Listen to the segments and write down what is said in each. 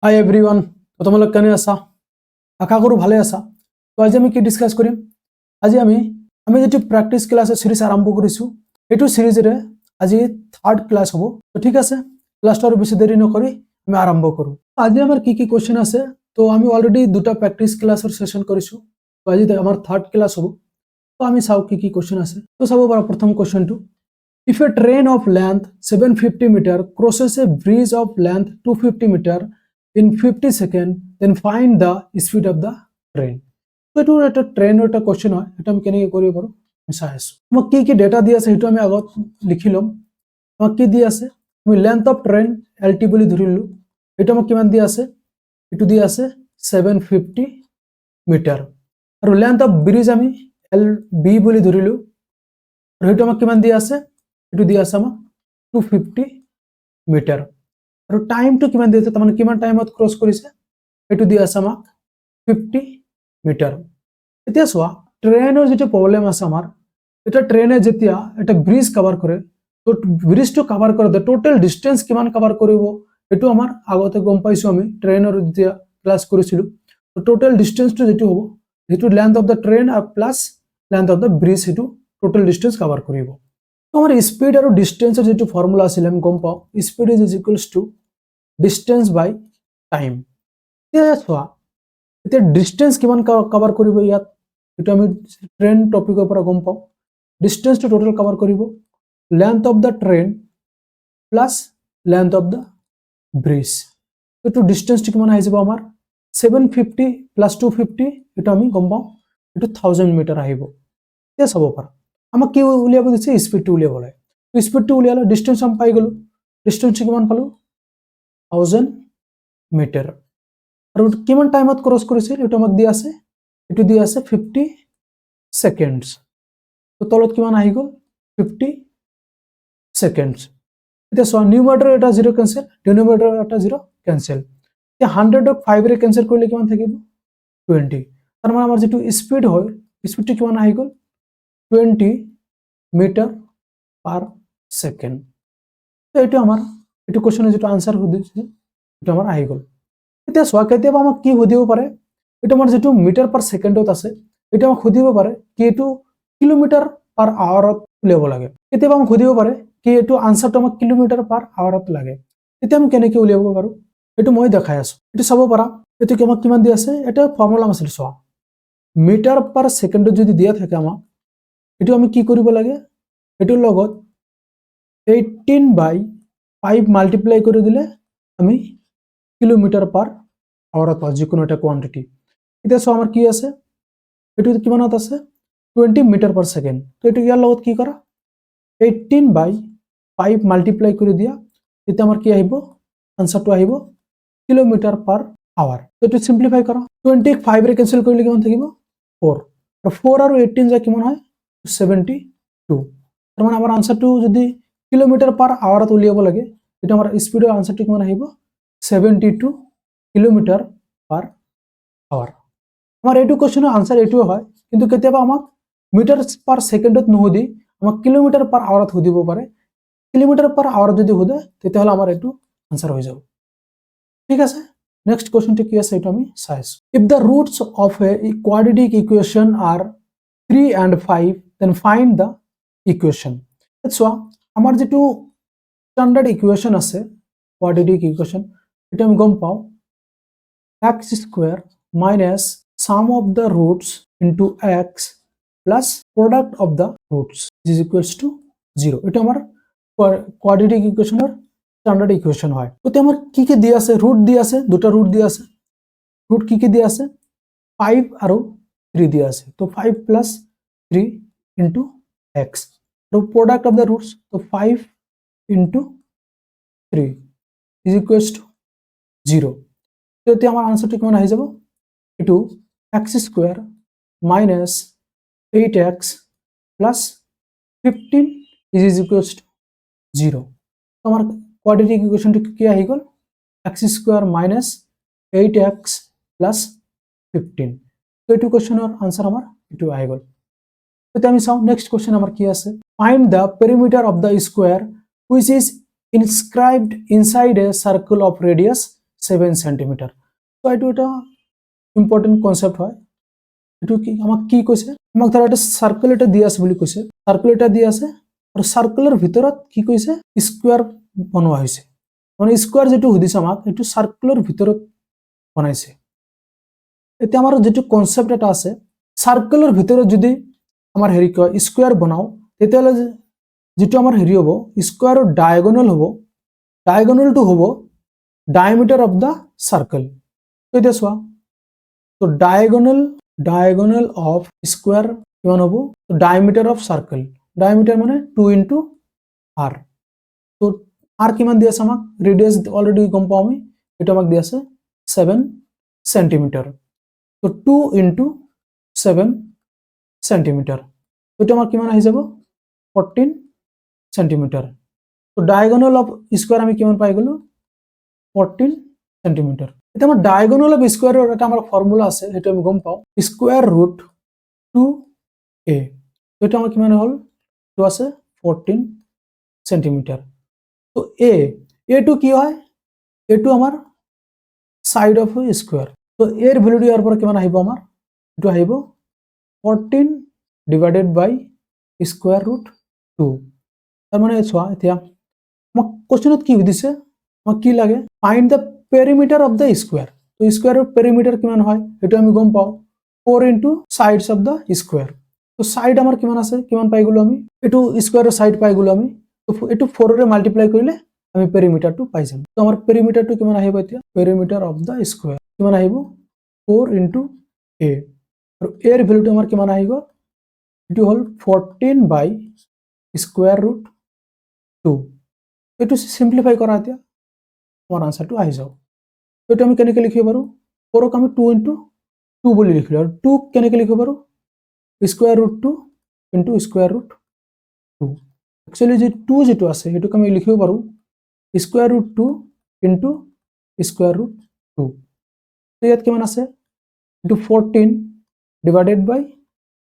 হাই এভৰিওয়ান, তো তোমালোক কেনে আছা? আশা কৰো ভালে আছা। তো আজি আমি কি ডিসকাস কৰিম? আজি আমি যেটো প্ৰ্যাকটিস ক্লাসৰ সিৰিজ আৰম্ভ কৰিছো, এটো সিৰিজৰে আজি থাৰ্ড ক্লাস হ'ব। তো ঠিক আছে, ক্লাসটো আৰু বেছি দেৰি নকৰি আমি আৰম্ভ কৰো। আজি আমাৰ কি কি কোশ্চেন আছে? তো আমি অলৰেডি দুটা প্ৰ্যাকটিস ক্লাসৰ সেশন কৰিছো। তো আজি আমাৰ থার্ড ক্লাস হ'ব। তো আমি চাও কি কি কোশ্চেন আছে। তো চাব পাৰা প্ৰথম কোশ্চেনটো, if a train of length 750 meter crosses a bridge of length 250 meter in 50 seconds, then find the speed of the train. তো এটো এটা ট্ৰেইনৰ এটা কোশ্চেন হয়। এটা আমি কেনেকৈ কৰিব পাৰো আমি চাই আছো। আমাক কি কি ডেটা দি আছে সেইটো আমি আগত লিখি লম। আমাক কি দি আছে, আমি লেন্থ অফ ট্ৰেইন LT বুলি ধৰিলো। এটা আমাক কিমান দি আছে? এটো দি আছে 750 মিটাৰ। আৰু লেন্থ অফ ব্ৰিজ আমি LB বুলি ধৰিলো। আৰু সেইটো আমাক কিমান দি আছে? এটো দি আছে আমাক 250 মিটাৰ। আৰু টাইমটো কিমান দি আছে, তাৰমানে কিমান টাইমত ক্ৰছ কৰিছে, এটো দি আছে আমাক 50 মিটাৰ। এতিয়া চোৱা, ট্ৰেইনৰ যেটো প্ৰবলেম আছে আমাৰ, এটা ট্ৰেইনে যেতিয়া এটা ব্ৰিজ কভাৰ কৰে, তো ব্ৰিজটো কভাৰ কৰোতে টোটাল ডিসটেন্স কিমান কভাৰ কৰিব, এটো আমাৰ আগতে গম পাইছো আমি ট্ৰেইনৰ যেতিয়া ক্লাস কৰিছিলো। তো টোটাল ডিসটেন্সটো যেটো হ'ব, যেটো লেন্থ অফ দা ট্ৰেইন আৰু plus length of the bridge, এটো টোটাল ডিসটেন্স কভাৰ কৰিব। তো আমাৰ স্পিড আৰু ডিসটেন্সৰ যেটো ফৰ্মুলা আছিল আমি গম পাওঁ, speed is equals to distance by time. এতিয়া চোৱা, এতিয়া ডিসটেন্স কিমান কভাৰ কৰিব ইয়াত, এটো আমি ট্ৰেইন টপিকৰ পৰা গম পাওঁ। ডিসটেন্সটো টোটাল কভাৰ কৰিব length of the train plus length of the bridge. এটো ডিসটেন্সটো কিমান আহি যাব আমাৰ 750 প্লাস 250, এটো আমি গম পাওঁ এটো 1000 মিটাৰ আহিব। এতিয়া চাব পাৰা আমাক কি উলিয়াব দিছে, স্পিডটো উলিয়াব লাগে। তো স্পিডটো উলিয়ালে ডিসটেন্স আমি পাই গলো। ডিসটেন্সটো কিমান পালো? 1000 মিটাৰ। আৰু কিমান টাইমত ক্ৰস কৰিছিল এটো আমাক দি আছে, এটো দি আছে 50 সেকেন্ডস। তো তলত কিমান আহি গল? 50 সেকেন্ডস। এতিয়া সো নিউমাৰেটৰ এটা 0 ক্যান্সেল, ডিনোমিনেটৰ এটা 0 ক্যান্সেল। এতিয়া 100 ক 5 ৰে ক্যান্সেল কৰিলে কিমান থাকিব? 20। তাৰ মানে আমাৰ যেটো স্পিড হয়, স্পিডটো কিমান আহি গল? 20 মিটাৰ পাৰ সেকেন্ড। তো এটো আমাৰ এটো কোশ্চেনৰ যেটো আনসাৰ দিছে এটো আমাৰ আহি গল। এতিয়া চোৱা, কেতিয়াবা আমাক কি সুধিব পাৰে, এটা আমাৰ যেটো মিটাৰ পাৰ সেকেন্ডত আছে, এটা আমাক সুধিব পাৰে কি এটো কিলোমিটাৰ পাৰ আৱাৰত উলিয়াব লাগে। কেতিয়াবা আমাক সুধিব পাৰে কি এটো আনসাৰটো আমাক কিলোমিটাৰ পাৰ আৱাৰত লাগে। তেতিয়া আমি কেনেকৈ উলিয়াব পাৰো, এটো মই দেখাই আছো। এটো চাব পাৰা, এটো আমাক কিমান দি আছে, এটা ফৰ্মুলা আছিল। চোৱা, মিটাৰ পাৰ সেকেন্ডত যদি দিয়া থাকে আমাক, এটো আমি কি কৰিব লাগে, এটোৰ লগত 18/5 মাল্টিপ্লাই কৰি দিলে আমি কিলোমিটাৰ পাৰ আওয়াৰত পাও, যিকোনো এটা কোয়ান্টিটি। এতিয়া সো আমাৰ কি আছে, এটো কিমানত আছে 20 মিটাৰ পাৰ সেকেন্ড। তো এটো ইয়াৰ লগত কি কৰা, 18/5 মাল্টিপ্লাই কৰি দিয়া, তেতিয়া আমাৰ কি আহিব, আনসাৰটো আহিব কিলোমিটাৰ পাৰ আওয়াৰ। তো এটো সিম্পলিফাই কৰা, 20 ক 5 ৰে ক্যান্সেল কৰিলে কিমান থাকিব? 4। আৰু 4 আৰু 18 যা কিমান হয়? 72। তাৰ মানে আমাৰ আনসাৰটো যদি কিলোমিটাৰ পাৰ আওয়াৰত উলিয়াব লাগে, এটা আমাৰ স্পিডৰ আনসারটো কিমান আহিব? 72 কিলোমিটার পার আওয়ার। আমার এটো কোশ্চেনের আনসার এটো হয়, কিন্তু কেতিয়াবা আমাক মিটার পার সেকেন্ডত নুসুধি আমাক কিলোমিটার পার আওয়াৰত সুধিব পাৰে। কিলোমিটাৰ পাৰ আওয়াৰত যদি সুধে তেতিয়াহলে আমাৰ এটো আনসার হৈ যাব। ঠিক আছে, নেক্সট কোশ্চেনটো কি আছে এটো আমি চাই আছো। If the roots of a quadratic equation are 3 and 5, then find the equation. চোৱা, আমাৰ যেটো স্ট্যান্ডার্ড ইকুয়েশন আছে কোয়াড্রেটিক ইকুয়েশন, এটা আমি গম পাও x square minus sum of the roots into x plus product of the roots is equals to 0. এটা আমার কোয়াড্রেটিক ইকুয়েশনের স্ট্যান্ডার্ড ইকুয়েশন হয়। তো আমার কি কি দিয়া আছে, রুট দিয়া আছে, দুটা রুট দিয়া আছে। রুট কি কি দিয়া আছে? 5 আৰু 3 দিয়া আছে। তো 5 plus 3 into x, তো product of the roots, তো 5 into 3 is equals to 0. তো এতে আমার আনসারটা কেমন আহি যাব, এটো x square minus 8x plus 15 is equals to 0. তো আমার কোয়াড্রেটিক ইকুয়েশনটা কি আহি গল, x square minus 8x plus 15। তো এটো কোশ্চেনের আনসার আমার এটো আহি গল। তো আমি চাও নেক্সট কোশ্চেন আমার কি আছে, find the perimeter of the square which is inscribed inside a circle of radius 7 centimetre. তো এইটো এটা ইম্পৰ্টেণ্ট কনচেপ্ট হয়। এইটো কি আমাক কি কৈছে, আমাক ধৰা এটা সাৰ্কেল এটা দি আছে বুলি কৈছে, সাৰ্কেল এটা দি আছে আৰু সাৰ্কেলৰ ভিতৰত কি কৈছে স্কোয়াৰ বনোৱা হৈছে, মানে স্কোয়াৰ যেটো সুধিছে আমাক এইটো সাৰ্কেলৰ ভিতৰত বনাইছে। এতিয়া আমাৰ যেটো কনসেপ্ট এটা আছে, সাৰ্কেলৰ ভিতৰত যদি আমাৰ হেৰি কয় স্কোয়াৰ বনাও, তেতিয়াহ'লে যেটো আমাৰ হেৰি হ'ব স্কোয়াৰৰ ডায়াগোনাল হ'ব, ডায়াগোনালটো হ'ব ডায়ামিটাৰ অফ দা সাৰ্কেল। এতিয়া চোৱা, তো ডায়াগোনাল অফ স্কোয়াৰ কিমান হ'ব, তো ডায়ামিটাৰ অফ সাৰ্কেল, ডায়ামিটাৰ মানে 2 ইনটু r। তো r কিমান দি আছে আমাক, ৰেডিয়াস অলৰেডি গম পাওঁ আমি, এটা আমাক দি আছে 7 সেন্টিমিটাৰ। তো 2 ইনটু 7 সেন্টিমিটাৰ, এটা আমাৰ কিমান আহি যাব 14 সেন্টিমিটাৰ। তো ডায়াগোনাল অফ স্কোয়াৰ আমি কিমান পাই গলো 14 সেন্টিমিটাৰ। এটা আমাৰ ডায়াগোনাল অফ স্কোয়াৰৰ এটা আমাৰ ফৰ্মুলা আছে, সেইটো আমি গম পাওঁ স্কোয়াৰ ৰুট 2a, এটা আমাৰ কিমান হ'ল তো আছে 14 সেন্টিমিটাৰ। তো এটো কি হয়, এটো আমাৰ সাইড অফ স্কোয়াৰ। তো এৰ ভ্যালুটো ইয়াৰ পৰা কিমান আহিব, আমাৰ এটো আহিব 14 ডিভাইডেড বাই স্কোয়াৰ ৰুট 2। তাৰ মানে চোৱা, এতিয়া আমাক কোশ্চেনত কি সুধিছে, আমাক কি লাগে find the perimeter of the square. তো স্কোয়াৰৰ পেৰিমিটাৰ কিমান হয় সেইটো আমি গম পাওঁ 4 into sides of the square. তো সাইড আমাৰ কিমান আছে, কিমান পাই গলো আমি, এটো স্কোয়াৰৰ সাইড পাই গলো আমি, তো এটো 4 ৰে মাল্টিপ্লাই কৰিলে আমি পেৰিমিটাৰটো পাই যাম। তো আমাৰ পেৰিমিটাৰটো কিমান আহিব, এতিয়া পেৰিমিটাৰ অফ দ্য স্কোয়াৰ কিমান আহিব 4 ইনটু a, আৰু এৰ ভ্যালুটো আমাৰ কিমান আহিব, এটো হল 14 বাই স্কোয়াৰ ৰুট 2। এটো সিম্পলিফাই কৰা, এতিয়া আমাৰ আনসাৰটো আহি যাব। এটো আমি কেনেকৈ লিখিব পাৰো, 4 ক আমি 2 ইনটু 2 বুলি লিখিলো, আৰু 2 কেনেকৈ লিখিব পাৰো square root 2 into square root 2। Actually যে 2 যেটো আছে সেইটোক আমি লিখিব পাৰো square root 2 into square root 2। তো ইয়াত কিমান আছে, এটো 14 ডিভাইডেড বাই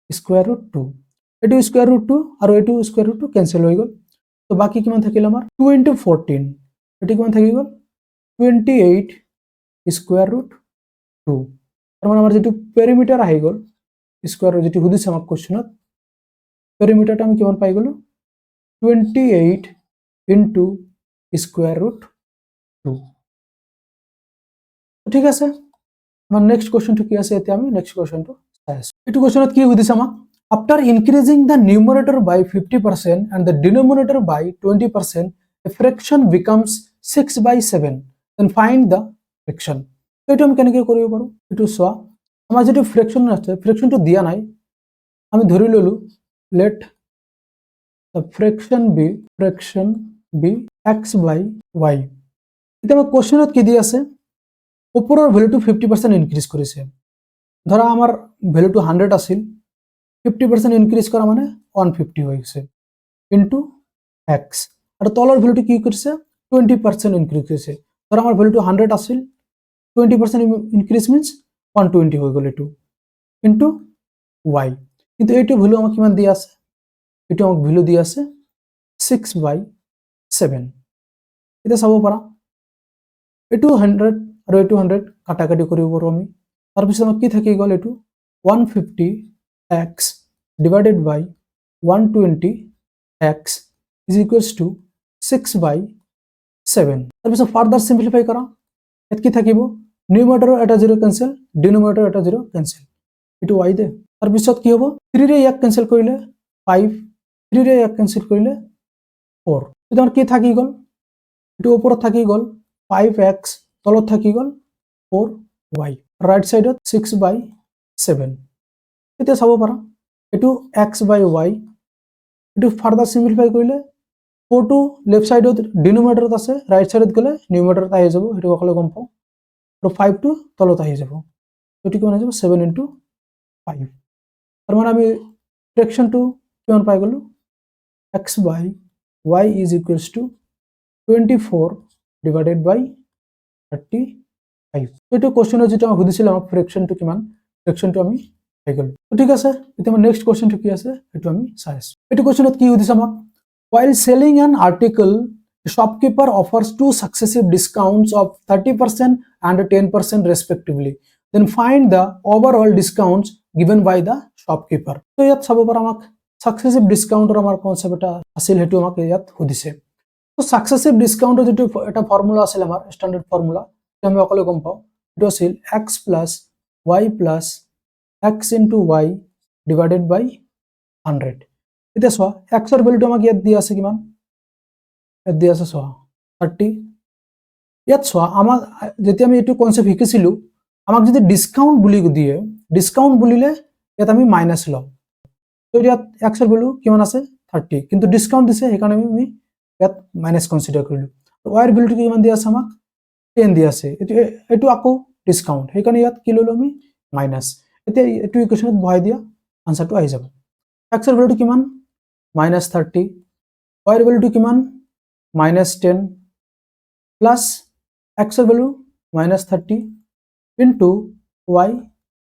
স্কোয়াৰ ৰুট 2, এটো স্কোয়াৰ ৰুট 2 আৰু এটো স্কোয়াৰ ৰুট 2 কেনসেল হৈ গল। তো বাকি কিমান থাকিল আমাৰ 2 ইনটু 14, এটো কিমান থাকি গল 28 স্কোয়াৰ ৰুট 2। তাৰ মানে আমাৰ যেটো পেৰিমিটাৰ আহি গল স্কোয়াৰৰ যেটো সুধিছে আমাক কোশ্চেনত, পেৰিমিটাৰটো আমি কিমান পাই গলো 28 ইনটু স্কোয়াৰ ৰুট 2। ঠিক আছে, আমাৰ নেক্সট কোশ্চেনটো কি আছে, এতিয়া আমি নেক্সট কোশ্চেনটো চাই আছো। এইটো কোশ্চেনত কি সুধিছে আমাক, after increasing the numerator by 50% and the denominator by 20%, a fraction becomes 6/7, then find the fraction। এইটো আমি কেনেকৈ কৰিব পাৰো, এইটো চোৱা, আমাৰ যেটো ফ্ৰেকশন আছে ফ্ৰেকশনটো দিয়া নাই, আমি ধৰি ললো let the fraction be x by y। এতিয়া আমাৰ কোশ্চেনত কি দি আছে, ওপৰৰ ভ্যালুটো 50% ইনক্ৰিজ কৰিছে, ধৰা আমাৰ ভ্যালুটো 100 আছিল, 50% ইনক্ৰিজ কৰা মানে 150 হৈ গৈছে ইনটু x, আৰু তলৰ ভ্যালুটো কি কৰিছে 20% ইনক্ৰিজ কৰিছে, ধৰা আমাৰ ভ্যালুটো 100 আছিল, 20% ইনক্রিজ মিন্স 120 হৈ গল, এটো ইনটু y। কিন্তু এইটো ভ্যালু আমাক কিমান দি আছে, এটো আমাক ভ্যালু দি আছে 6/7। এটা চাব পাৰা, এটো 100 আৰু এটো 100 কাটাকাটি কৰিব পাৰো আমি, তাৰ পিছত আমাক কি থাকি গল, এটো 150x divided by 120x is equals to 6/7। তাৰ পিছত ফাৰ্দাৰ সিম্পলিফাই কৰা, ইয়াত কি থাকিব নিউমাৰেটৰ এটা 0 কেনসেল, ডিনোমিনেটৰ এটা 0 কেনসেল, এটো y দে। তাৰ পিছত কি হ'ব 3 ৰে ইয়াক কেনসেল কৰিলে 5, 3 ৰে ইয়াক কেনসেল কৰিলে 4, এটা কি থাকি গল, এটো ওপৰত থাকি গল 5x, তলত থাকি গল 4y, ৰাইট সাইডত 6/7। এতিয়া চাব পাৰা এটো x/y, এটো ফাৰ্দাৰ সিম্পলিফাই কৰিলে 4 টু লেফট সাইডত ডিনোমিনেটৰত আছে, ৰাইট সাইডত গলে নিউমাৰেটৰত আহি যাব, এটো অকলে গম পাওঁ, আৰু 5 টু তলত আহি যাব, এটো কিমান হৈ যাব 7 ইনটু 5। তাৰ মানে আমি ফ্ৰেকশনটো কিমান পাই গলো x/y is equals to 24 divided by 35। এটো কোশ্চেনত যেটা আমাক সুধিছিল আমাক ফ্ৰেকশনটো কিমান, ফ্ৰেকশনটো আমি পাই গলো। ঠিক আছে, এতিয়া আমাৰ নেক্সট কোশ্চেনটো কি আছে, এটো আমি চাই আছো। এটো কোশ্চেনত কি সুধিছে আমাক, while selling an article The shopkeeper offers 2 successive discounts of 30% and 10% respectively. Then find the overall discounts given by the shopkeeper. So ইয়াত চাব পাৰা আমাক successive discount আমাৰ কনসেপ্ট এটা আছিল, হেতু আমাক ইয়াত সুধিছে। তো successive discount যেটো এটা ফর্মুলা আছিল আমাৰ স্ট্যান্ডার্ড ফর্মুলা, যে আমি অকলে গম পাও, এটো আছিল x plus y plus x into y divided by 100। এতিয়া চোৱা x এৰ ভ্যালুটো আমাক ইয়াত দিয়া আছে কিমান, ইয়াত দিয়া আছে চোৱা 30। ইয়াত চোৱা আমাক যেতিয়া আমি এটো কনসেপ্ট শিকিছিলো, আমাক যদি ডিসকাউন্ট বুলি দিয়ে, ডিসকাউন্ট বুলিলে ইয়াত আমি মাইনাস লম। তো ইয়াত x এর ভ্যালু কিমান আছে 30, কিন্তু ডিসকাউন্ট দিছে সেইকাৰণে আমি ইয়াত মাইনাস কনসিডাৰ কৰিলো। y এর ভ্যালুটো কিমান দিয়া আছে আমাক 10 দিয়া আছে, এটো আকৌ ডিসকাউন্ট, সেইকাৰণে ইয়াত কি ললো আমি মাইনাস। এতিয়া এটো ইকুয়েশনত বহাই দিয়া আনসারটো আহি যাব। x এর ভ্যালুটো কিমান -30, y এর ভ্যালুটো কিমান -10 প্লাস x এর value -30 into y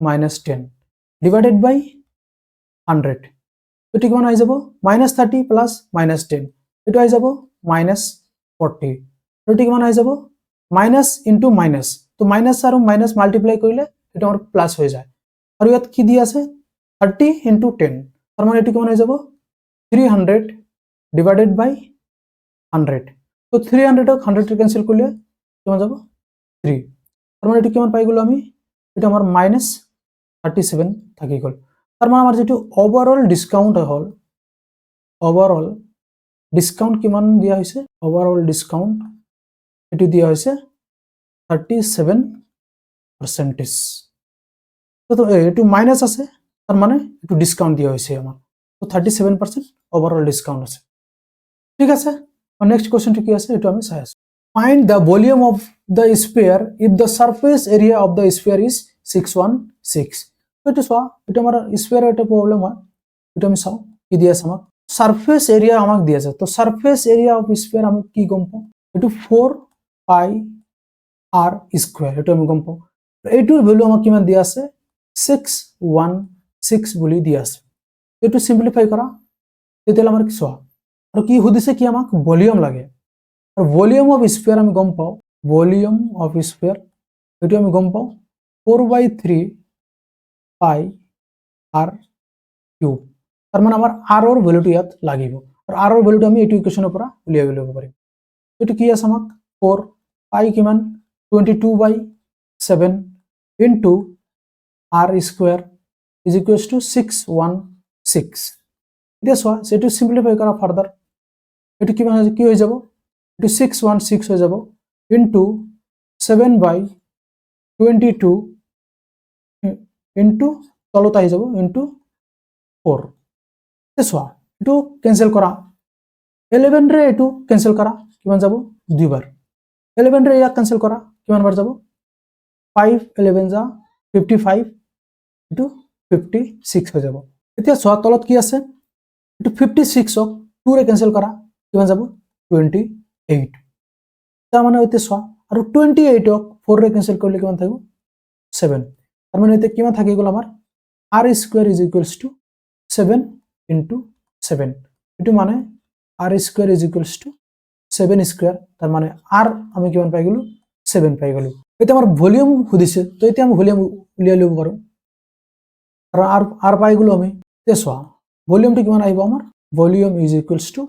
-10 divided by 100। এটো কিমান আহি যাব -30 প্লাস -10, এটো আহি যাব -40। এটো কিমান আহি যাব মাইনাস ইনটু মাইনাস, তো মাইনাস আৰু মাইনাস মাল্টিপ্লাই কৰিলে এটা আমাৰ প্লাস হৈ যায়। আৰু ইয়াত কি দি আছে 30 into 10, তাৰ মানে এটো কিমান হৈ যাব 300 divided by 100। তো 300 ক 100 ৰে ক্যান্সেল কৰিলে কিমান যাব 3, তাৰ মানে এটো কিমান পাই গলো আমি, এটা আমাৰ -37 থাকি গল। তাৰ মানে আমাৰ যেটো ওভারঅল ডিসকাউন্ট হল, ওভারঅল ডিসকাউন্ট কিমান দিয়া হৈছে, ওভারঅল ডিসকাউন্ট এটো দিয়া হৈছে 37%। তো এটো মাইনাস আছে, তার মানে এটো ডিসকাউন্ট দিয়া হয়েছে আমার, তো 37% ওভারঅল ডিসকাউন্ট আছে। ঠিক আছে, আর নেক্সট কোশ্চেনটো কি আছে এটো আমি চাই আছো। Find the volume of the sphere if the surface area of the sphere is 616। এটো চোৱা, এটো আমাৰ স্ফিয়ার এটা প্রবলেম হয়, এটো আমি চাও কি দিয়া আছে আমাক, সারফেস এরিয়া আমাক দিয়া আছে। তো সারফেস এরিয়া অফ স্ফিয়ার আমি কি গম পাও, এটো 4 পাই r স্কয়ার, এটো আমি গম পাও। এইটোৰ ভ্যালু আমাক কিমান দিয়া আছে 616 বুলি দিয়া আছে। এটো সিম্পলিফাই কৰা, তেতিয়ালে আমাৰ কি চোৱা, আৰু কি সুধিছে কি আমাক ভলিউম লাগে, আৰু ভলিউম অফ স্ফিয়াৰ আমি গম পাও, ভলিউম অফ স্ফিয়াৰ এটো আমি গম পাও 4/3 পাই r কিউব। তাৰ মানে আমাৰ r ৰ ভ্যালুটো ইয়াত লাগিব, আৰু r ৰ ভ্যালুটো আমি এইটো ইকুয়েশনৰ পৰা উলিয়াই ল'ব পাৰিম। এটো কি আছে আমাক 4 পাই কিমান 22/7 into r square is equals to 616। এতিয়া চোৱা সেটো সিম্পলিফাই কৰা ফার্দার, এটো কিমান হয়, কি হৈ যাব, এটো 616 হৈ যাব into 7/22 into তলত আহি যাব into 4। এতিয়া চোৱা এটো ক্যান্সেল কৰা, 11 ৰে এটো ক্যান্সেল কৰা কিমান যাব দুইবাৰ, 11 ৰে ইয়াক ক্যান্সেল কৰা কিমান বাৰ যাব 5 11 যা 55 এটো 56 হৈ যাব। এতিয়া চোৱা তলত কি আছে, এটো 56 ক 2 ৰে ক্যান্সেল কৰা কিমান যাব 28। তাৰ মানে এতিয়া চোৱা, আৰু 28 ক 4 ৰে ক্যান্সেল কৰিলে কিমান থাকিব 7। তাৰ মানে এতিয়া কিমান থাকি গল আমাৰ r square is equals to 7 into 7। এটো মানে r square is equals to 7 square, তাৰ মানে r আমি কিমান পাই গলো 7 পাই গলো। এটা আমাৰ ভলিউম সুধিছে, তো এতিয়া আমি ভলিউম উলিয়াই লব পাৰো, আৰু r পাই গলো আমি। এতিয়া চোৱা ভলিউমটো কিমান আহিব আমাৰ, volume is equals to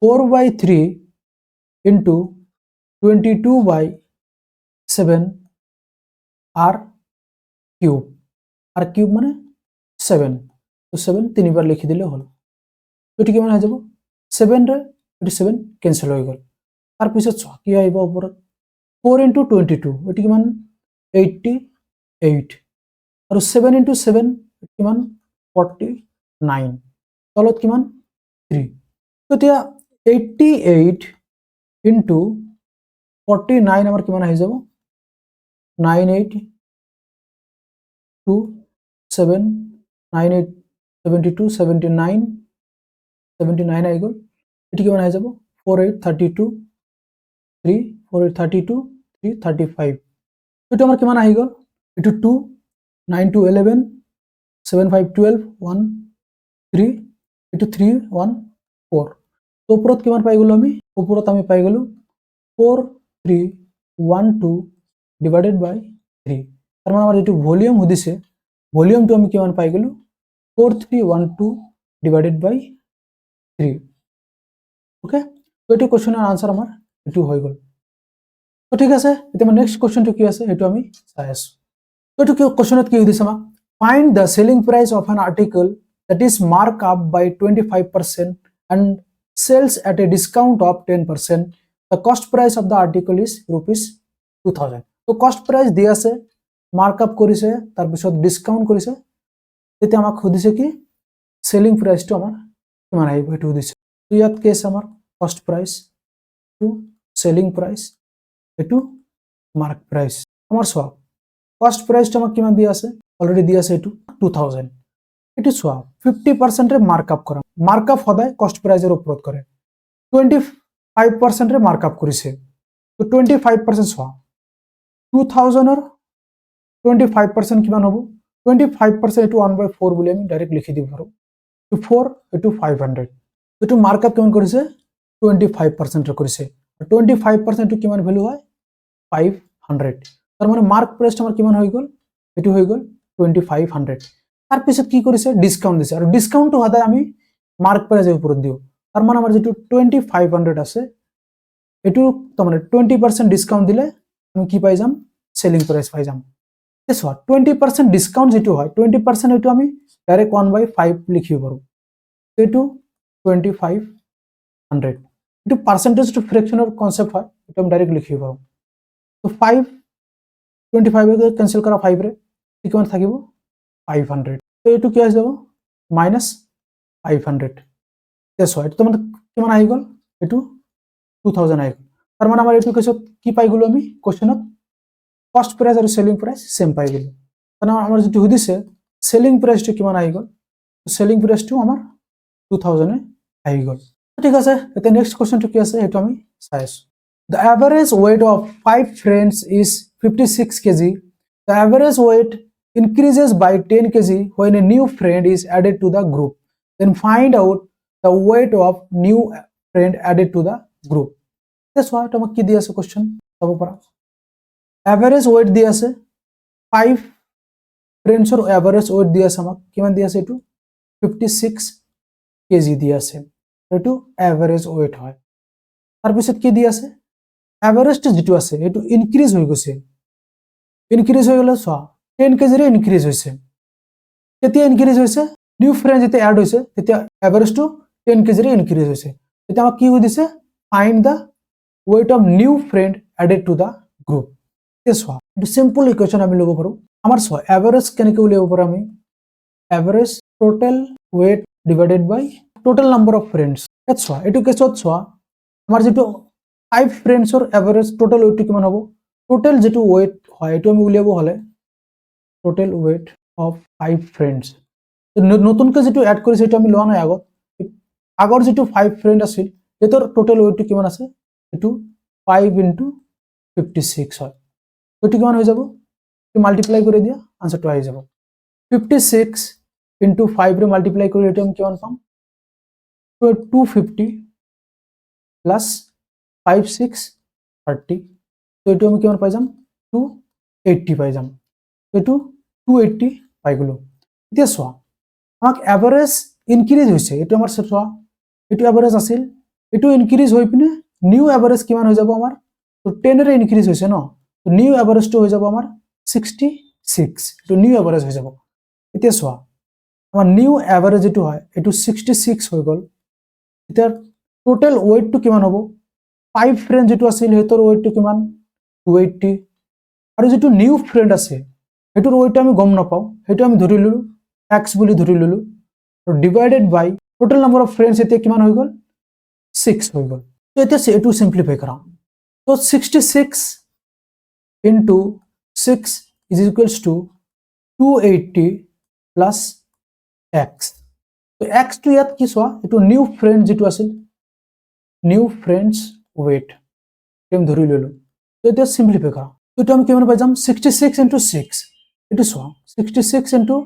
4/3 into 22/7 r cube, r cube মানে 7, তো 7 তিনিবাৰ লিখি দিলে হল। এটো কিমান হৈ যাব 7 ৰে এটো 7 ক্যান্সেল হৈ গল। তাৰ পিছত চোৱা কি আহিব ওপৰত 4 into 22 এটো কিমান 88, আৰু 7 into 7 কিমান 49, তলত কিমান 3। তো এতিয়া 88 into 49 আমাৰ কিমান আহি যাব 98 2 7 98 72 79 79 আহি গল। এটো কিমান আহি যাব 48 32 3 48 32 3 35। এটো আমাৰ কিমান আহি গল, এটো 2 9 2 11 7 5 12 1 3, এটো 3 1 4। তো ওপৰত কিমান পাই গলো আমি ওপৰত আমি পাই গলো 4312 ডিভাইডেড বাই 3 তাৰ মানে আমাৰ যেটো ভলিউম হদিছে ভলিউমটো আমি কিমান পাই গলো 4312 ডিভাইডেড বাই 3 ওকে তো এটো কোশ্চেনৰ আনসাৰ আমাৰ এটো হৈ গল তো ঠিক আছে এতিয়া আমাৰ নেক্সট কোশ্চনটো কি আছে এটো আমি চাই আছো তো এটো কি কোশ্চনত কি হদিছে আমাক find the selling price of an article that is marked up by 25% and sells at a discount of 10%. The cost price of the article is rupees 2000. So cost price দিয়া আছে markup কৰিছে তাৰ পিছত ডিসকাউন্ট কৰিছে তেতিয়া আমাক খুদিছে কি selling প্ৰাইসটো আমাৰ কিমান আহিব এটো দিছে তো ইয়াত কেছ আমাৰ cost price to selling price এটো মাৰ্ক প্ৰাইস আমাৰ সোয়া cost price টো আমাক কিমান দিয়া আছে অলরেডি দিয়া আছে এটো 2000 এটো সোয়া 50% রে মার্কআপ করা মার্কআপ সদায় কস্ট প্রাইসের উপৰত কৰে 25% ৰে মাৰ্কআপ কৰিছে তো 25% সোয়া 2000 এর 25% কিমান হ'ব 25% এটো 1/4 বুলি আমি ডাইরেক্ট লিখি দিব পাৰো তো 4 এটো 500 এটো মাৰ্কআপ কিমান কৰিছে 25% ৰে কৰিছে 25% এটো কিমান ভ্যালু হয় 500 তাৰ মানে মাৰ্ক প্ৰাইস আমাৰ কিমান হৈ গল এটো হৈ গল 2500 তাৰ পিছত কি কৰিছে ডিসকাউন্ট দিছে আৰু ডিসকাউন্ট তো সদায় আমি মাৰ্ক প্ৰাইসেৰ উপৰত দিও তাৰ মানে আমাৰ যেটো 2500 আছে এটো তো মানে 20% ডিসকাউন্ট দিলে আমি কি পাই যাম সেলিং প্রাইস পাই যাম এসো 20% ডিসকাউন্ট যেটো হয় 20% এটো আমি ডাইরেক্ট 1/5 লিখিব পাৰো এটো 2500 এটো পাৰ্সেন্টেজ টু ফ্ৰ্যাকশনেৰ কনসেপ্ট হয় এটো আমি ডাইৰেক্ট লিখিব পাৰো তো 5 25 এর ক্যান্সেল করা 5 রে কিমান থাকিব 500 তো এটো কি আসবে মাইনাস 500 এস হয় তো মানে কিমান আহি গল এটো 2000 আহি গল তার মানে আমাৰ এটো কেছত কি পাই গলো আমি কোশ্চেনত কস্ট প্ৰাইস আৰু সেলিং প্ৰাইস সেম পাই গলো মানে আমাৰ যেটো হদিছে সেলিং প্ৰাইসটো কিমান আহি গল সেলিং প্ৰাইসটো আমাৰ 2000 এ আহি গল ঠিক আছে এটা নেক্সট কোশ্চেনটো কি আছে এটো আমি চাই আছো The average weight of 5 friends is 56 kg. The average weight increases by 10 kg when a new friend is added to the group. Then find out the weight of new friend added to the group. That's why তোমাক কি দিয়া আছে question চাব পাৰা average wait দিয়া আছে 5 ফ্ৰেন্ডসৰ average wait দিয়া আছে আমাক কিমান দিয়া আছে এটো 56 কেজি দিয়া আছে এটো এভারেজ ওয়েট হয় তাৰ পিছত কি দিয়া আছে এভাৰেজ যেটো আছে এটো ইনক্ৰিজ হৈ গৈছে ইনক্ৰিজ হৈ গলে 10 কেজি ৰে ইনক্ৰিজ হৈছে কেতিয়া ইনক্ৰিজ হৈছে নিউ ফ্ৰেন্ড যেতে এড হৈছে তেতিয়া এভাৰেজ টু 10 কেজি ৰে ইনক্রিজ হৈছে তেতিয়া আমাক কি হৈ দিছে find da weight of new friend added to the group this one এটো সিম্পল ইকুয়েশন আমি লব পাৰো আমাৰ এভাৰেজ কেনেকৈ উলিয়াব পাৰো আমি average total weight divided by total number of friends that's why এটো কেছত আমাৰ যেটো 5 ফ্ৰেন্ডসৰ এভারেজ টোটাল ওয়েট কিমান হ'ব টোটাল যেটো ওয়েট হয় এটো আমি উলিয়াব হলে টোটাল ওয়েট অফ 5 ফ্রেন্ডস নতুনকৈ যেটো এড কৰিছে এটো আমি লোৱা নাই আগৰ যেটো 5 ফ্ৰেন্ড আছিল এটোৰ টোটাল ওয়েট কিমান আছে এটো 5 into 56 হয় এটো কিমান হৈ যাব এটো মাল্টিপ্লাই কৰি দিয়া আনসাৰটো আহি যাব 56 into 5 ৰে মাল্টিপ্লাই কৰি এটো আমি কিমান পাম 250 plus 5 6 30 তো এটো আমি কিমান পাই যাম 280 পাই যাম এটো 280 পাই গলো এতিয়া সোয়া আমাক এভারেজ ইনক্রিজ হৈছে এটো আমাৰ সোয়া এটো এভাৰেজ আছিল এটো ইনক্ৰিজ হৈ পিনে নিউ এভাৰেজ কিমান হৈ যাব আমাৰ তো 10 ৰে ইনক্ৰিজ হৈছে ন তো নিউ এভাৰেজটো হৈ যাব আমাৰ 66 তো নিউ এভাৰেজ হৈ যাব এতিয়া সোয়া আমাৰ নিউ এভারেজ এটো হয় এটো 66 হৈ গল এটা টোটাল ওয়েট টু কিমান হ'ব 5 ফ্রেন্ড যেটো আছিল হেতৰ ওয়েট টু কিমান 280 আৰু যেটো নিউ ফ্ৰেন্ড আছে হেতৰ ওয়েট আমি গম নাপাও হেটো আমি ধৰি ললো x বুলি ধৰি ললো আৰু divided by total number of friends এতিয়া কিমান হৈ গল 6 হৈ গল তো এতিয়া এটো সিম্পলিফাই কৰা তো 66 into 6 is equals to 280 plus x তো x to ইয়াত কি সোয়া এটো নিউ ফ্রেন্ড যেটো আছিল নিউ ফ্রেন্ডস ওয়েট কেম ধৰি ললো তো এটা সিম্পলিফাই কৰা তো আমি কিমান পাই যাম 66 into 6 এটো সোয়া 66 into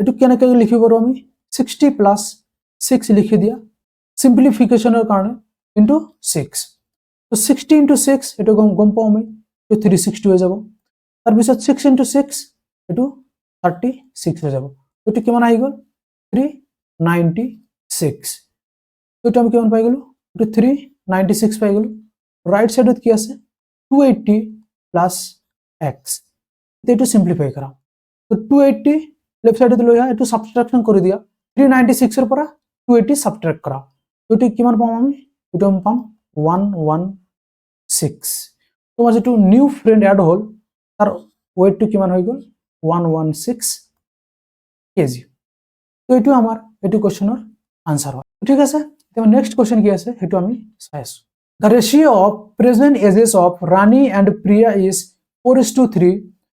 এটো কেনেকৈ লিখিব পাৰো আমি 60 plus 6 লিখি দিয়া সিম্পলিফিকেশনৰ কাৰণে ইনটু 6 তো 60 ইনটু 6 এটো গম পাও আমি তো 360 হৈ যাব তাৰ পিছত 6 ইনটু 6 এটো 36 হৈ যাব তো এটো কিমান আহি গল 396 তো এটো আমি কিমান পাই গলো এটো 396 পাই গলো রাইট সাইডত কি আছে 280 প্লাস x এটো সিম্পলিফাই করা তো 280 লেফট সাইডত লৈ এটো সাবট্রাকশন কৰি দিয়া 396 এৰ পৰা 280 সাবট্রাক্ট করা তো এটো কিমান পাম আমি এটো আমি পাম 116 তোমার যেটো নিউ ফ্রেন্ড এড হল তার ওয়েট টু কিমান হৈ গল 116 কেজি তো এটো আমার এটো কোশ্চেনৰ আনসার হয় ঠিক আছে তো নেক্সট কোশ্চেন কি আছে হেতু আমি চাই আছো The ratio of present ages of Rani and Priya is 4:3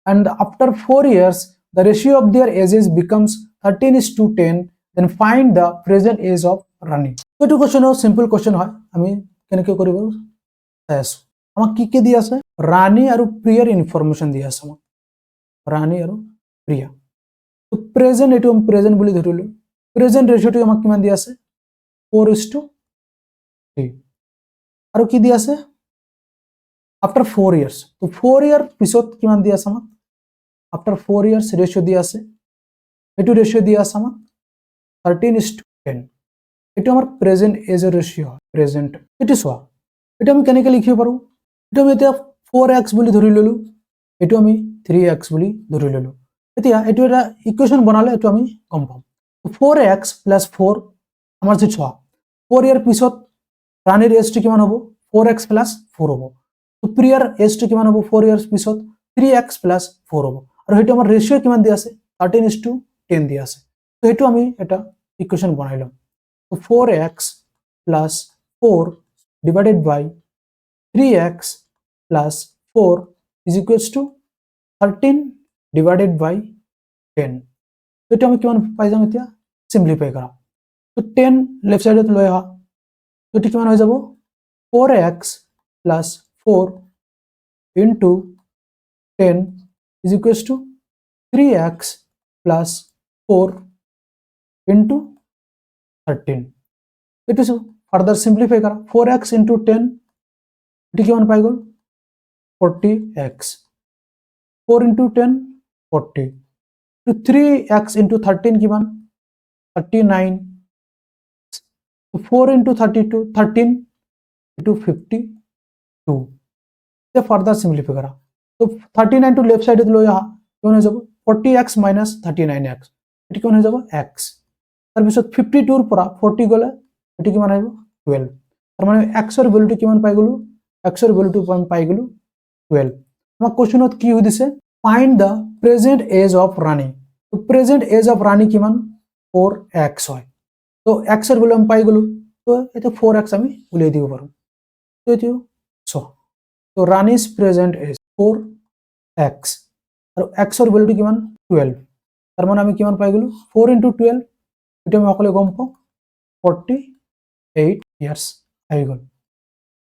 and after 4 years the ratio of their ages becomes 13:10 then find the present age of Rani তো এটো কোশ্চেনৰ সিম্পল কোশ্চেন হয় আমি কেনেকৈ কৰিব চাই আছো আমাক কি দিয়া আছে ৰানী আৰু প্ৰিয়াৰ ইনফৰমেশন দিয়া আছে আমাক ৰানী আৰু প্ৰিয়া তো প্ৰেজেন্ট এটো আমি প্ৰেজেন্ট বুলি ধৰিলো প্ৰেজেন্ট ৰেশিওটো আমাক কিমান দিয়া আছে 4:3 আৰু কি দিয়া আছে আফটাৰ 4 ইয়াৰ্স তো 4 ইয়াৰ পিছত কিমান দিয়া আছে আমাক আফটাৰ 4 ইয়াৰ্স ৰেশিও দিয়া আছে এটো ৰেশিও দিয়া আছে আমাক 13:10 এটো আমাৰ প্ৰেজেন্ট এজৰ ৰেশিও প্ৰেজেন্ট এটো সোয়া এটো আমি কেনেকৈ লিখিব পাৰো এটো আমি এতিয়া 4x বুলি ধৰি ললো এটো আমি 3x বুলি ধৰি ললো এতিয়া এটো এটা ইকুৱেশন বনালে এটো আমি গম পাম 4x + 4 আমাৰ যে সোয়া 4 ইয়ার পিছত রানীর এজ টো কিমান হ'ব 4x + 4 হ'ব তো প্ৰিয়াৰ এজ টো কিমান হ'ব 4 ইয়াৰ্স পিছত 3x + 4 হ'ব আৰু হেতু আমাৰ ৰেশিও কিমান দিয়া আছে 13:10 দিয়া আছে তো হেতু আমি এটা ইকুৱেশন বনাইলাম তো 4x + 4 divided by 3x + 4 is equals to 13 divided by 10 তো এটা আমি কিমান পাই যাম এতিয়া সিম্পলিফাই কৰা তো 10 লেফট সাইডত লৈ আহা তো এটো কিমান হৈ যাব 4x + 4 into 10 is equals to 3x + 4 into 13 এটো ফার্দার সিম্পলিফাই করা 4x into 10 এটো কিমান পাই গল 40x 4 into 10 40 to 3x into 13 কিমান 39 4 into 32 13 into 52 ये फर्दर सिम्प्लिफाई करा तो 39 टू लेफ्ट साइड লৈ আহা কোন হৈ যাব 40x - 39x এটি কোন হৈ যাব x তাৰ পিছত 52 ৰ পৰা 40 গলে এটি কিমান আহিব 12 তাৰ মানে x ৰ ভ্যালুটো কিমান পাই গলো x ৰ ভ্যালুটো পাই গলো 12 আমাৰ কোশ্চেনত কি হৈ দিছে find the present age of Rani তো প্রেজেন্ট এজ অফ রানী কিমান 4x হয় তো x এর ভ্যালু আমি পাই গলো তো এটা 4x আমি উলিয়াই দিব পাৰো তো এটো সো তো ৰানী's present age 4x আৰু x এৰ ভ্যালুটো কিমান 12 তাৰ মানে আমি কিমান পাই গলো 4 * 12 এটা আমি অকলে গম পাও 48 ইয়ার্স আহি গল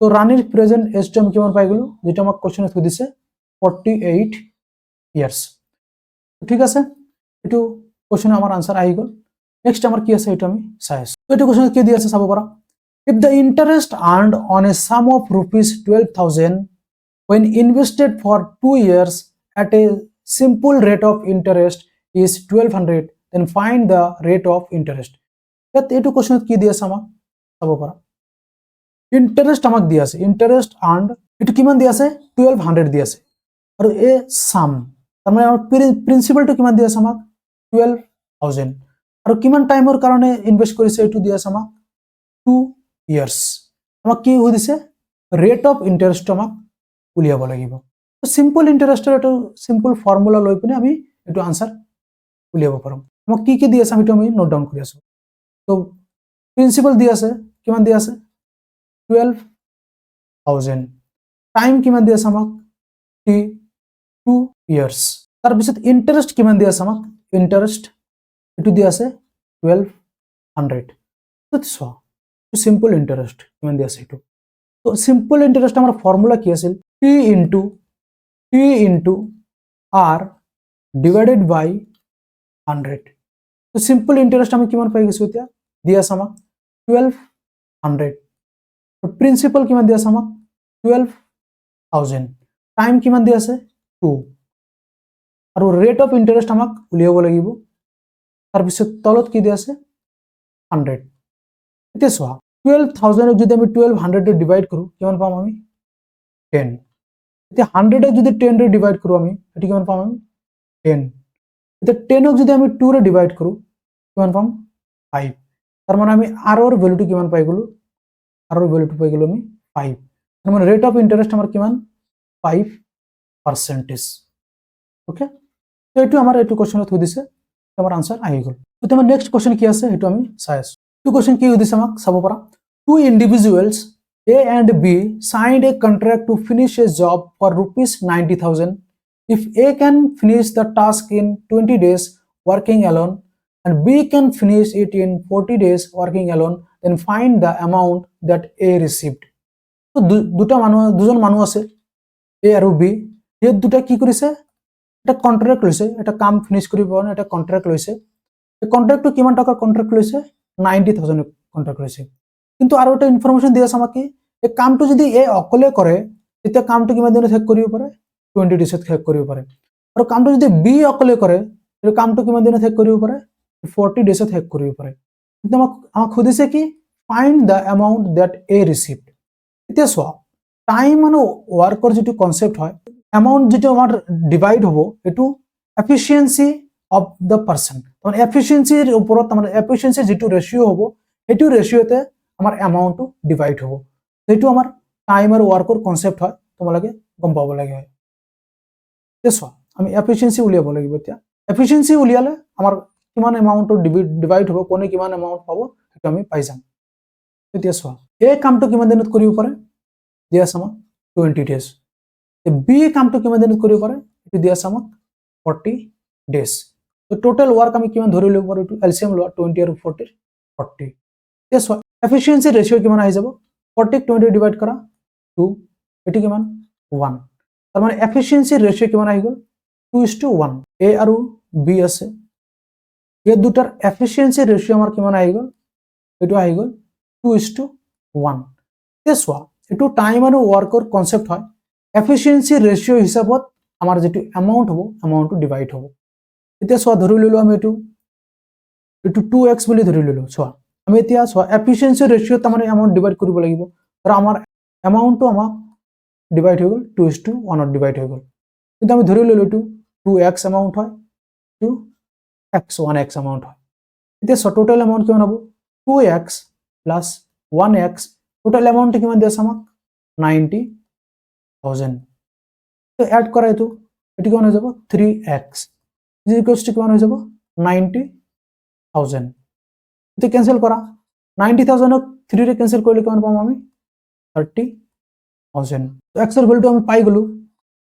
তো রানীর প্রেজেন্ট এজটো আমি কিমান পাই গলো যেটা আমাক কোশ্চেনত দিছে 48 ইয়ার্স ঠিক আছে এটো কোশ্চেন আমার আনসার আহি গল নেক্সট আমার কি আছে এটা আমি চাই আছো তো এটো কোশ্চেন কি দি আছে চাব পাৰা if the interest earned on a sum of rupees 12,000 when invested for 2 years at a simple rate of interest is 1200 then find the rate of interest ইয়াত এটো কোশ্চেনত কি দি আছে আমাক চাব পাৰা ইন্টাৰেস্ট আমাক দি আছে ইন্টাৰেস্ট আৰ্নড এটো কিমান দি আছে 1200 দি আছে আৰু এ সাম তাৰ মানে আমাৰ প্ৰিন্সিপালটো কিমান দি আছে আমাক 12000 আৰু কিমান টাইমৰ কাৰণে ইনভেস্ট কৰিছে এটো দি আছে আমাক 2 ইয়ার্স আমাক কি হৈ দিছে রেট অফ ইন্টারেস্ট আমাক উলিয়াব লাগিব তো সিম্পল ইন্টাৰেস্টৰ এটো সিম্পল ফৰ্মুলা লৈ পিনে আমি এটো আনসাৰ উলিয়াব পাৰোম আমাক কি দি আছে আমি এটো আমি নোট ডাউন কৰি আছো তো প্রিন্সিপাল দি আছে কিমান দি আছে 12000 টাইম কিমান দি আছে আমাক 2 ইয়ার্স তাৰ পিছত ইন্টারেস্ট কিমান দি আছে আমাক ইন্টারেস্ট এটো দি আছে 1200 তো সিম্পল ইন্টারেস্ট কিমান দি আছে এটো তো সিম্পল ইন্টারেস্ট আমাৰ ফর্মুলা কি আছিল t into r divided by 100 তো সিম্পল ইন্টারেস্ট আমি কিমান পাই গৈছো এতিয়া দি আছে আমাক 100 প্ৰিন্সিপাল কিমান দি আছে আমাক 12000 টাইম কিমান দি আছে 2 আৰু ৰেট অফ ইন্টাৰেষ্ট আমাক উলিয়াব লাগিব তাৰ পিছত তলত কি দি আছে 100 এতিয়া চোৱা 12000 যদি আমি 1200 ডিভাইড কৰো কিমান পাম আমি 10 এতিয়া 100 যদি 10 ৰে ডিভাইড কৰো আমি এটি কিমান পাম আমি 10 এতিয়া 10 যদি আমি 2 ৰে ডিভাইড কৰো কিমান পাম 5 তাৰ মানে আমি r ৰ ভ্যালুটো কিমান পাই গলো r ৰ ভ্যালুটো পাই গলো আমি 5 তাৰ মানে ৰেট অফ ইন্টাৰেষ্ট আমাৰ কিমান 5% ওকে তো এটো আমাৰ এটো কোশ্চনত হৈ দিছে আমাৰ আনসাৰ আহি গল তো আমাৰ নেক্সট কোশ্চন কি আছে হেতু আমি চাই আছো তো কোশ্চন কি হৈ দিছে আমাক চাব পাৰা two individuals A and B signed a contract to finish a job for rupees 90,000 if A can finish the task in 20 days working alone and B can finish it in 40 days working alone then find the amount that A received তো দুজন মানুহ আছে A আৰু B এই দুটা কি কৰিছে এটা কন্ট্ৰাক্ট লৈছে এটা কাম ফিনিশ কৰিব না এটা কন্ট্ৰাক্ট লৈছে এই কন্ট্ৰাক্টটো কিমান টাকা কন্ট্ৰাক্ট লৈছে 90,000 কন্ট্ৰাক্ট লৈছে কিন্তু আৰু এটা ইনফৰমেশন দিয়া আছে আমাকে এই কামটো যদি এ অকলে কৰে তেতিয়া কামটো কিমান দিনত শেষ কৰিব পাৰে 20 ডেজত শেষ কৰিব পাৰে আৰু কামটো যদি বি অকলে কৰে এই কামটো কিমান দিনত শেষ কৰিব পাৰে 40 ডেজত শেষ কৰিব পাৰে কিন্তু আমাক খুদিছে কি find da amount that a ৰিসিভড এতিয়া চোৱা টাইম আৰু ওয়াৰ্কৰ যেটো কনসেপ্ট হয় এমাউন্ট যেটো আমাৰ ডিভাইড হ'ব এটো এফিশিয়েন্সি অফ দা পাৰসন মানে এফিশিয়েন্সিৰ ওপৰত মানে এফিশিয়েন্সি যেটো ৰেশিও হ'ব এটো ৰেশিওতে আমাৰ এমাউন্টটো ডিভাইড হ'ব যেটো আমাৰ টাইম আৰু ওয়াৰ্কৰ কনসেপ্ট হয় তোমালোকে গম পাব লাগে হয় তেছো আমি এফিশিয়েন্সি উলিয়াব লাগিব এতিয়া এফিশিয়েন্সি উলিয়ালে আমাৰ কিমান এমাউন্টটো ডিভাইড হ'ব কোনে কিমান এমাউন্ট পাব এটা আমি পাই যাম এতিয়া চোৱা এই কামটো কিমান দিনত কৰিব পাৰে দিয়া আছে আমাক 20 ডেজ এই বি কামটো কিমান দিনত কৰিব পাৰে এটো দিয়া আছে আমাক 40 ডেজ তো টোটাল ওয়াৰ্ক আমি কিমান ধৰি লব পাৰো এটো এলসিএম লোৱা 20 আৰু 40 40 এতিয়া চোৱা এফিশিয়েন্সি ৰেশিও কিমান আহি যাব 40 20 ডিভাইড কৰা 2 এটো কিমান 1 তাৰ মানে এফিশিয়েন্সি ৰেশিও কিমান আহি গল 2:1 এ আৰু বি আছে এই দুটাৰ এফিশিয়েন্সি ৰেশিও আমাৰ কিমান আহি গল এটো আহি গল 2:1 এতিয়া চোৱা এটো টাইম আৰু ওয়াৰ্কৰ কনসেপ্ট হয় এফিশিয়েন্সি ৰেশিও হিচাপত আমাৰ যেটো এমাউন্ট হ'ব এমাউন্টটো ডিভাইড হ'ব এতিয়া চোৱা ধৰি ললো আমি এটো 2x বুলি ধৰি ললো চোৱা আমি এতিয়া চোৱা এফিশিয়েন্সি ৰেশিও তাৰমানে এমাউন্ট ডিভাইড কৰিব লাগিব আৰু আমাৰ এমাউন্টটো আমাক ডিভাইড হৈ গল 2:1 ত ডিভাইড হৈ গল কিন্তু আমি ধৰি ললো এটো 2x এমাউন্ট হয় 2x 1x এমাউন্ট হয় এতিয়া সো টোটাল এমাউন্ট কিমান হ'ব 2x + 1x টোটাল এমাউন্ট কিমান দিয়া আছে আমাক 90,000 তো এড কৰা এটো কিমান হৈ যাব 3x কিমান হৈ যাব 90,000 তো ক্যান্সেল কৰা 90,000 ক 3 ৰে ক্যান্সেল কৰিলে কিমান পাম আমি 30,000 তো x এৰ ভ্যালুটো আমি পাই গলো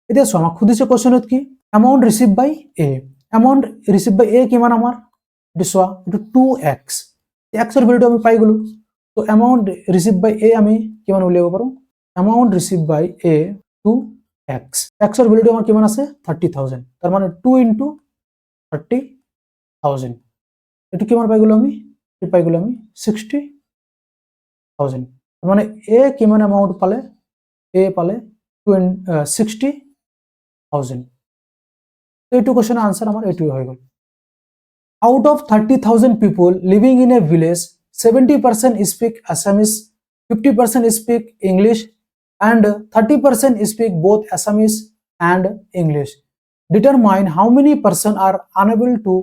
এতিয়া চোৱা আমাক খুদিছে কোশ্চনত কি amount receive by a amount receive by a কিমান আমাৰ এটো চোৱা এটো 2x x এর ভ্যালুটো আমি পাই গলো তো এমাউন্ট রিসিভ বাই a আমি কিমান উলিয়াব পাৰো amount receive by a 2x x এৰ ভ্যালুটো আমাৰ কিমান আছে 30,000 তাৰ মানে 2 * 30,000 এটো কিমান পাই গলো আমি এটো পাই গলো আমি 60,000 তাৰ মানে a কিমান এমাউন্ট পালে a পালে 60,000 এইটো কোশ্চেনৰ আনসাৰ আমাৰ এইটোই হৈ গল out of 30,000 people living in a village 70% speak Assamese 50% speak English and 30% speak both Assamese and English determine how many person are unable to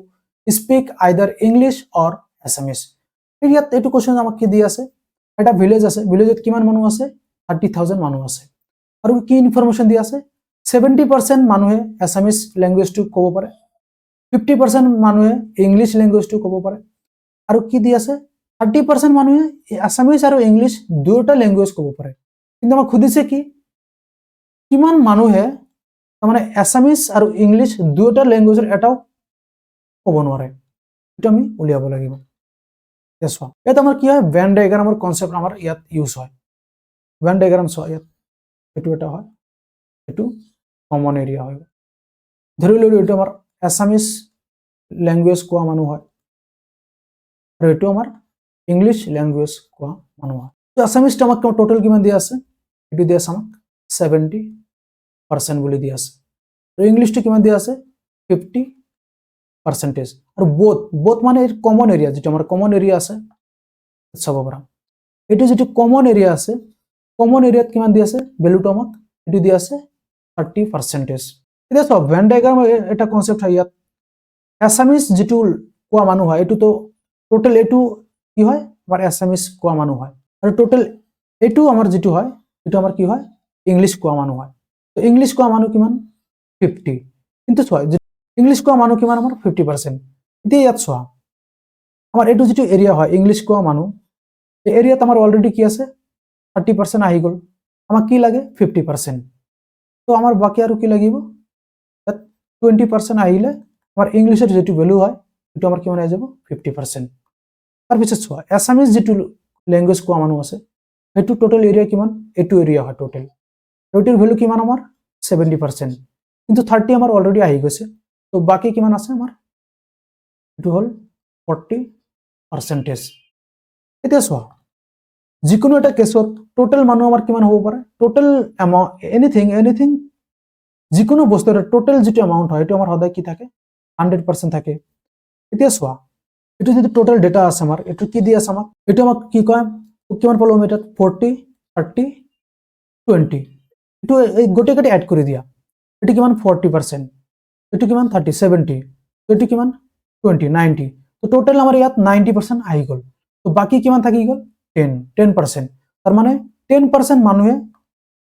speak either English or Assamese ইয়াত এইটো question আমাক কি দি আছে এটা village আছে ভিলেজত কিমান মানুহ আছে 30,000 মানুহ আছে আৰু কি ইনফৰমেশন দি আছে 70% মানুহে Assamese ল্যাঙ্গুৱেজটো ক'ব পাৰে 50% মানুহে ইংলিশ ল্যাঙ্গুৱেজটো ক'ব পাৰে আৰু কি দি আছে 30% মানুহে আসামিজ আৰু ইংলিশ দুটা ল্যাঙ্গুৱেজ ক'ব পাৰে কিন্তু আমাক খুদিছে কি কিমান মানুহে মানে আসামিজ আৰু ইংলিশ দুটা ল্যাঙ্গুৱেজৰ এটাও ক'ব নোৱাৰে এটা আমি উলিয়াব লাগিব এসো এটা আমাৰ কি হয় ভেন ডায়াগ্ৰামৰ কনসেপ্ট আমাৰ ইয়াত ইউজ হয় ভেন ডায়াগ্ৰাম সো ইয়াত এটো এটা হয় এটো কমন এৰিয়া হয় ধৰি ললো এটো আমাৰ আসামিজ ল্যাঙ্গুৱেজ কোৱা মানুহ হয় আৰু এটো আমাৰ ইংলিছ ল্যাঙ্গুৱেজ কোৱা মানুহ হয়। তো আছামিজটো আমাক টোটেল কিমান দিয়া আছে, এইটো দিয়া আছে আমাক 70% বুলি দিয়া আছে, আৰু ইংলিছটো কিমান দিয়া আছে 50%। আৰু বোথ মানে কমন এৰিয়া, যেটো আমাৰ কমন এৰিয়া আছে চাব পাৰা, এইটো যেটো কমন এৰিয়া আছে, কমন এৰিয়াত কিমান দিয়া আছে ভ্যালুটো আমাক এইটো দিয়া আছে 30%। এতিয়া সব ভেন ডায়াগ্রাম এটা কনসেপ্ট হয় ইয়াত, এছামিজ যেটো কোৱা মানুহ হয় এইটো তো টোটেল এইটো কি হয় আমাৰ এছামিজ কোৱা মানুহ হয়, আৰু টোটেল এইটো আমাৰ যেটো হয় এইটো আমাৰ কি হয় ইংলিছ কোৱা মানুহ হয়। তো ইংলিছ কোৱা মানুহ কিমান 50, কিন্তু চোৱা ইংলিছ কোৱা মানুহ কিমান আমাৰ 50%। এতিয়া ইয়াত চোৱা আমাৰ এইটো যেটো এৰিয়া হয় ইংলিছ কোৱা মানুহ, এই এৰিয়াত আমাৰ অলৰেডি কি আছে 30% আহি গ'ল, আমাক কি লাগে 50%। তো আমাৰ বাকি আৰু কি লাগিব 20% আহিলে আমাৰ ইংলিছৰ যেটো ভ্যালু হয় এটো আমাৰ কিমান আহি যাব 50%। তাৰ পিছত চোৱা এছামিজ যেটো ল্যাঙ্গুৱেজ কোৱা মানুহ আছে এইটো টোটেল এৰিয়া কিমান, এইটো এৰিয়া হয় টোটেল, এইটোৰ ভ্যালু কিমান আমাৰ 70%, কিন্তু 30 আমাৰ অলৰেডি আহি গৈছে, তো বাকি কিমান আছে আমাৰ এটো হল 40%। এতিয়া চোৱা যিকোনো এটা কেছত টোটেল মানুহ আমাৰ কিমান হ'ব পাৰে, টোটেল এমাউন্ট এনিথিং যিকোনো বস্তুৰ টোটেল যেটো এমাউন্ট হয় এটো আমাৰ সদায় কি থাকে 100% থাকে। এতিয়া চোৱা এটো যেটো টোটেল ডেটা আছে আমাৰ এটো কি দি আছে আমাক, এটো আমাক কি কয় কিমান পালো আমি এটা 40 30 20, এটো এই গোটেইকেইটা এড কৰি দিয়া, এটো কিমান 40%, এটো কিমান 30 70, এটো কিমান 20 90, তো টোটেল আমাৰ ইয়াত 90% আহি গ'ল, তো বাকি কিমান থাকি গ'ল 10%। তাৰ মানে 10% মানুহে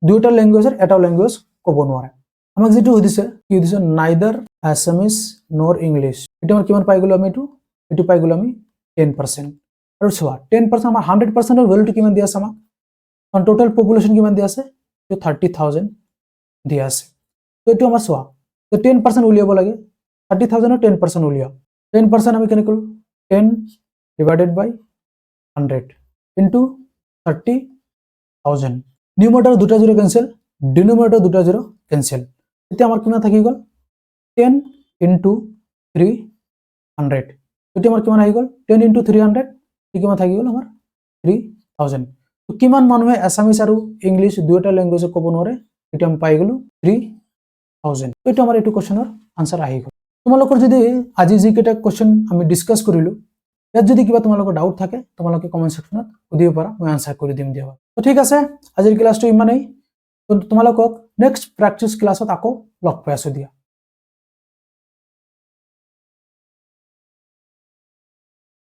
দুইটা ল্যাঙ্গুৱেজৰ এটা ল্যাঙ্গুৱেজ ক'ব নোৱাৰে। আমাক যেটো সুধিছে কি সুধিছে নাইদাৰ আছামিজ নৰ ইংলিছ, এটা আমাৰ কিমান পাই গ'লো আমি এটো পাই গ'লো আমি 10%। আৰু চোৱা 10% আমাৰ 100% এর ভ্যালুটো কিমান দিয়া আছে আমাক, কারণ টোটাল পপুলেশন কিমান দিয়া আছে 30,000 দিয়া আছে। তো এটো আমাৰ চোৱা তো 10% উলিয়াব লাগে, 30,000 এৰ 10% উলিয়াও, 10% আমি কেনে কৰো 10 ডিভাইডেড বাই 100 ইনটু 30,000, নিউমারেটর দুটা জিরো ক্যান্সেল, ডিনোমিনেটর দুটা জিরো ক্যান্সেল, এটা আমার কিমান থাকি গ'ল 10 ইনটু 300, এটা আমার কিমান আহি গ'ল 10 ইনটু 300, কিমান থাকি গ'ল আমাৰ 3000। তো কিমান মানুহে আছামিজ আৰু ইংলিছ দুটা ল্যাঙ্গুৱেজ ক'ব নোৱাৰে, এটা আমি পাই গ'লো 3000। তো এটা আমাৰ এইটো কোৱেশ্চনৰ আনসাৰ আহি গ'ল। তোমালোকৰ যদি আজি যি কেইটা কোৱেশ্চন আমি ডিসকাস কৰিলো ইয়াত যদি কিবা তোমালোকৰ ডাউট থাকে তোমালোকে কমেন্ট সেকশনত সুধিব পাৰা, মই আনসাৰ কৰি দিম দিয়া। তো ঠিক আছে আজিৰ ক্লাছটো ইমানেই, তো তোমালোকক নেক্সট প্ৰেক্টিস ক্লাছত আকৌ লগ পাই আছো দিয়া।